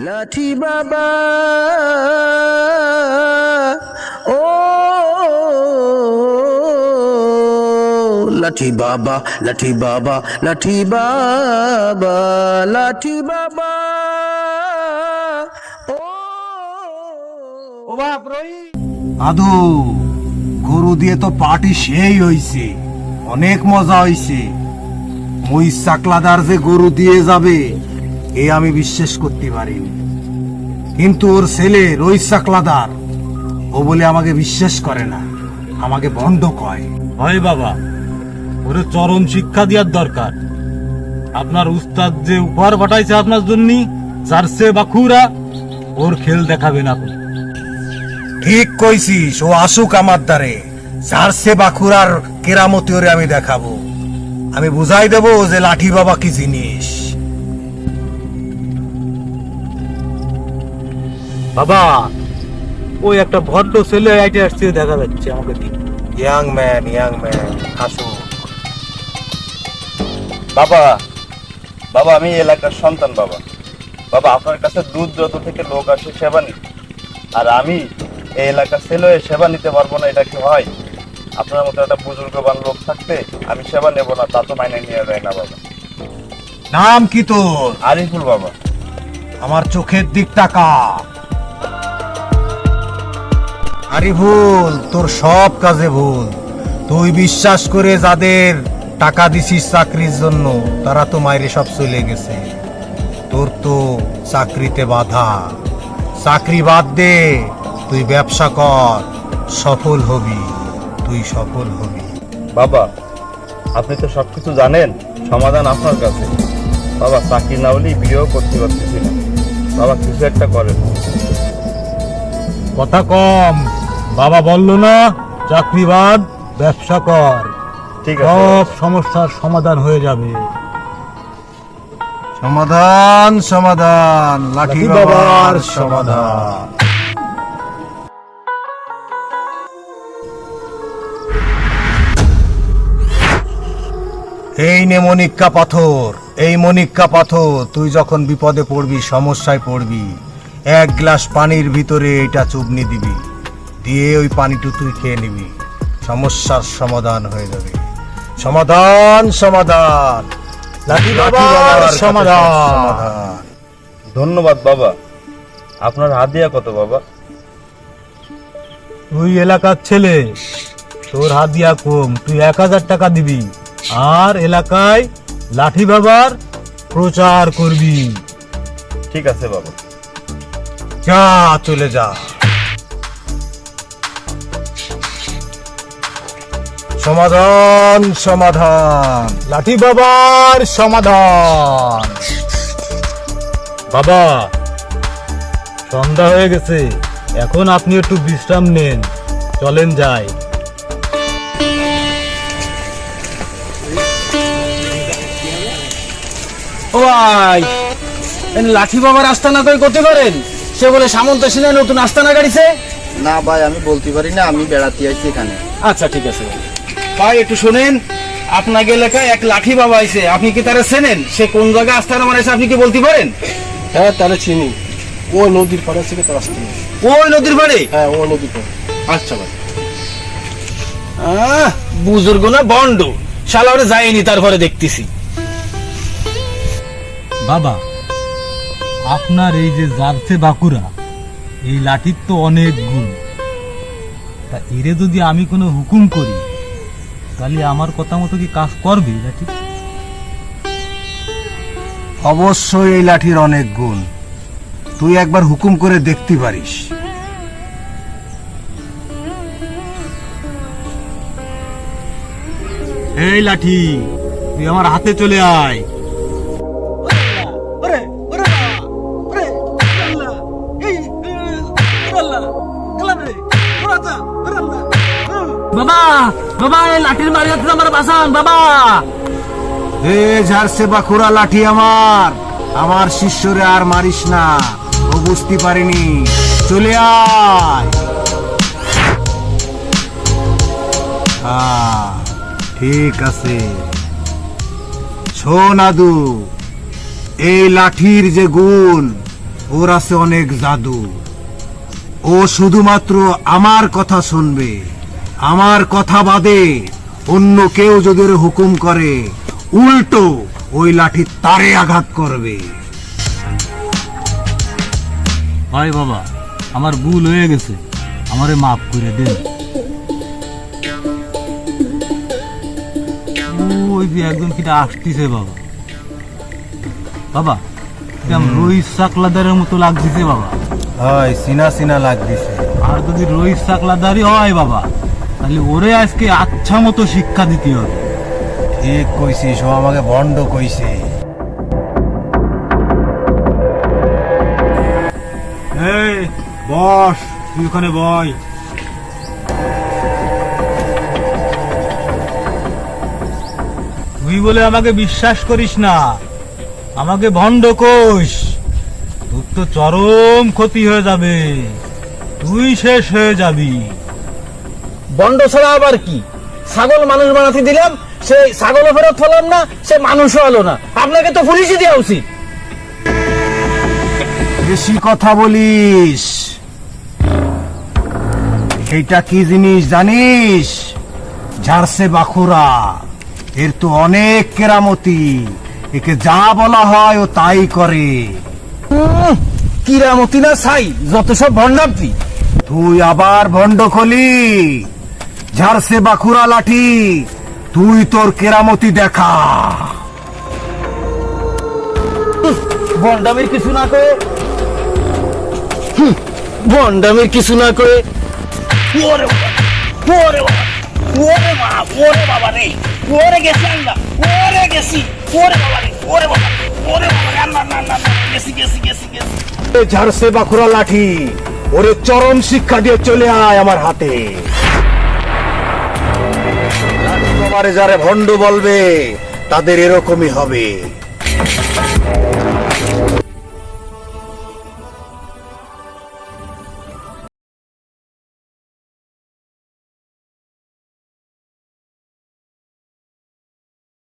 লাঠি বাবা ও লাঠি বাবা লাঠি বাবা লাঠি বাবা লাঠি বাবা ও বাপ রই আদু গরু দিয়ে তো পার্টি সেই হইছে, অনেক মজা হইছে। ওই চাকলাদার যে গরু দিয়ে যাবে এ আমি বিশ্বাস করতে পারিনি, কিন্তু ওর ছেলে ওই চাকলাদার ও বলে আমাকে বিশ্বাস করে না, আমাকে ভণ্ড কয়। হয় বাবা, ওরে চরম শিক্ষা দেওয়ার দরকার। আপনার উস্তাদ যে উপহার পাঠাইছে আপনার জন্য, চারশে বাখুরা, ওর খেল দেখাবেন আপনি। ঠিক কইছিস, ও আসুক আমার দ্বারে, চারশে বাখুরার কেরামতি ওরে আমি দেখাবো। আমি বুঝাই দেবো যে লাঠি বাবা কি জিনিস। বাবা, ওই একটা ভদ্র ছেলে আইটে আসছে দেখা যাচ্ছে আমাকে দিন। ইয়াং ম্যান আসুক। বাবা বাবা আমি এলাকার সন্তান বাবা। বাবা আপনার কাছে দূর যত থেকে লোক আসে সেবা নিতে, আর আমি এই এলাকার ছেলে হয়ে সেবা নিতে পারবো না, এটা কি হয়? আপনার মতো একটা বুজুর্গবান লোক থাকতে আমি সেবা নেব না, তা তো মাইনে নিয়ে যায় না বাবা। নাম কি তোর? আরিফুল বাবা। আমার চোখের দিক তাকা। আরিফুল, তোর সব কাজে ভুল। তুই বিশ্বাস করে যাদের টাকা দিছিস চাকরির জন্য, তারা তো মাইরে সব চলে গেছে। তোর তো চাকরিতে বাধা। চাকরি বাদ দে, তুই ব্যবসা কর, সফল হবি, তুই সফল হবি। বাবা আপনি তো সবকিছু জানেন, সমাধান আপনার কাছে। বাবা চাকরি না হলেই বিয়েও করতে পারতেছি না, বাবা কিছু একটা করেন। কথা কম, বাবা বললো না চাকরি বাদ ব্যবসা কর, ঠিক আছে সব সমস্যার সমাধান হয়ে যাবে। সমাধান লাঠি বাবার সমাধান। এই নে মনিক্কা পাথর, এই মনিক্কা পাথর। তুই যখন বিপদে পড়বি, সমস্যায় পড়বি, এক গ্লাস পানির ভিতরে এটা চুবনি দিবি, দিয়ে ওই পানিটু তুই খেয়ে নিবি, সমস্যার সমাধান হয়ে যাবে। সমাধান লাঠি বাবার সমাধান। ধন্যবাদ বাবা। আপনার হাদিয়া কত বাবা? তুই এলাকার ছেলে, তোর হাদিয়া কম, তুই 1000 টাকা দিবি, আর এলাকায় লাঠি বাবার প্রচার করবি। ঠিক আছে বাবা। যা, চলে যা। সমাধান লাঠি বাবার সমাধান। বাবা, সন্ধ্যা হয়ে গেছে, এখন আপনি একটু বিশ্রাম নেন, চলেন যাই। ও ভাই, লাঠি বাবার আস্তানা কই করতে পারেন? সে বলে সামন্ত সিনহার নতুন আস্তানা গাড়িছে। না ভাই, আমি বলতে পারি না, আমি বেড়াতে আইছি এখানে। আচ্ছা ঠিক আছে ভাই, একটু শোনেন। আপনাকে এলাকায় এক লাঠি বাবা আইছে, আপনি কি তারা চেনেন? সে কোন জায়গায় আস্তানা মারাইছে আপনি কি বলতে পারেন? হ্যাঁ, তাহলে চিনি। ওই নদীর পাড়ে থেকে তো আসতে। ওই নদীর পাড়ে? হ্যাঁ, ওই নদীর পাড়ে। আচ্ছা ভাই। বুজুর্গ না বন্ড, শালা ওরে যায়নি, তারপরে দেখতেছি। বাবা, আপনার এই যে জারছে বাঁকুড়া, এই লাঠির তো অনেক গুণ। তা এরে যদি আমি কোনো হুকুম করি, তাহলে আমার কথা মতো কি কাজ করবে লাঠি? অবশ্যই এই লাঠির অনেক গুণ, তুই একবার হুকুম করে দেখতে পারিস। এই লাঠি, তুই আমার হাতে চলে আয়। বাবা বাবা, এই লাঠির মারি হাতে আমার বাঁচান বাবা। এ ঝাড়ছে বাঁকুড়া লাঠি আমার শিষ্যরে আর মারিস না, ও বুঝতে পারিনি, চলে আয়। ঠিক আছে, শোন আদু, এই লাঠির যে গুণ, ওর আছে অনেক জাদু। ও শুধুমাত্র আমার কথা শুনবে, আমার কথা বাদে অন্য কেউ যদি ওর হুকুম করে উল্টো ওই লাঠি তারে আঘাত করবে। ভাই বাবা, আমার ভুল হয়ে গেছে, আমারে মাফ করে দেন। ওই যে একজন কিটা আসতেছে বাবা। বাবা, রোহিত চাকলাদারের মতো লাগতেছে বাবা। হয় সিনা সিনা লাগতেছে। আর যদি রোহিত চাকলাদারই হয় বাবা, তাহলে ওরে আজকে আচ্ছা মতো শিক্ষা দিতে হবে। ঠিক কইছিস, ও আমাকে ভণ্ড কইছে। এই বস, তুই ওখানে বয়। তুই বলে আমাকে বিশ্বাস করিস না, আমাকে ভণ্ড কোষ, তোর তো চরম ক্ষতি হয়ে যাবে, তুই শেষ হয়ে যাবি। বন্ড ছাড়া আবার কি? ছাগল মানুষ বানাতে দিলাম, সে ছাগলও ফেরত ফেলাম না, সে মানুষও হলো না। আপনাকে তো পুলিশই দেওয়া উচিত। বেশি কথা বলিস। এইটা কি জিনিস জানিস? ঝাড়সে বাখুরা। এর তো অনেক কেরামতি, একে যা বলা হয় ও তাই করে। কিরামতি না ছাই, যত সব ভণ্ডামি। তুই আবার ভণ্ড খলি? ঝাড়সে বাখুরা লাঠি, তুই তোর কেরামতি দেখা। ভণ্ডামির কিছু না করে, ভণ্ডামির কিছু না করে। ওরে বাবা, ওরে বাবা, ওরে বাবা, ওরে বাবা রে, ওরে গেছি আল্লাহ, ওরে গেছি, ওরে বাবা রে, ওরে বাবা, ওরে বাবা রে, আল্লাহ, না না না, গেছি গেছি গেছি গেছি। ঝাড়সে বাখুরা লাঠি, ওরে চরম শিক্ষা দিয়ে চলে আয় আমার হাতে। তোমারে যারে ভণ্ড বলবে তাদের এরকমই হবে।